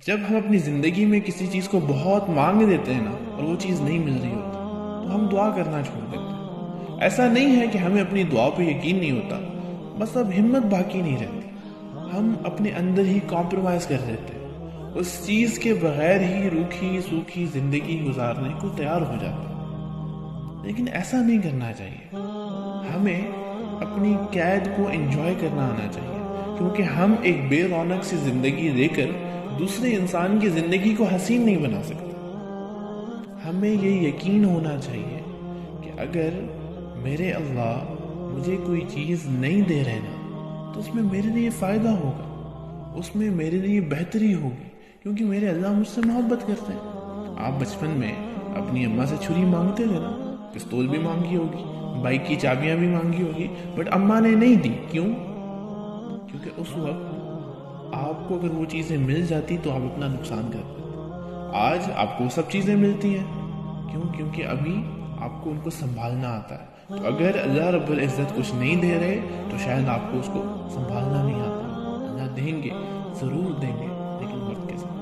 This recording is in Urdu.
جب ہم اپنی زندگی میں کسی چیز کو بہت مانگ دیتے ہیں نا اور وہ چیز نہیں مل رہی ہوتی تو ہم دعا کرنا چھوڑ دیتے ہیں۔ ایسا نہیں ہے کہ ہمیں اپنی دعا پہ یقین نہیں ہوتا، بس اب ہمت باقی نہیں رہتی، ہم اپنے اندر ہی کمپرومائز کر دیتے ہیں، اس چیز کے بغیر ہی روکھی سوکھی زندگی گزارنے کو تیار ہو جاتے ہیں۔ لیکن ایسا نہیں کرنا چاہیے، ہمیں اپنی قید کو انجوائے کرنا آنا چاہیے، کیونکہ ہم ایک بے رونق سی زندگی دے کر دوسرے انسان کی زندگی کو حسین نہیں بنا سکتے۔ ہمیں یہ یقین ہونا چاہیے کہ اگر میرے اللہ مجھے کوئی چیز نہیں دے رہے نا تو اس میں میرے لیے فائدہ ہوگا، اس میں میرے لیے بہتری ہوگی، کیونکہ میرے اللہ مجھ سے محبت کرتے ہیں۔ آپ بچپن میں اپنی اماں سے چھری مانگتے تھے نا، پستول بھی مانگی ہوگی، بائک کی چابیاں بھی مانگی ہوگی، بٹ اماں نے نہیں دی۔ کیوں؟ کیونکہ اس وقت آپ کو اگر وہ چیزیں مل جاتی تو آپ اپنا نقصان کر دیتے۔ آج آپ کو سب چیزیں ملتی ہیں، کیوں؟ کیونکہ ابھی آپ کو ان کو سنبھالنا آتا ہے۔ تو اگر اللہ رب العزت کچھ نہیں دے رہے تو شاید آپ کو اس کو سنبھالنا نہیں آتا۔ اللہ دیں گے، ضرور دیں گے، لیکن وقت کے ساتھ۔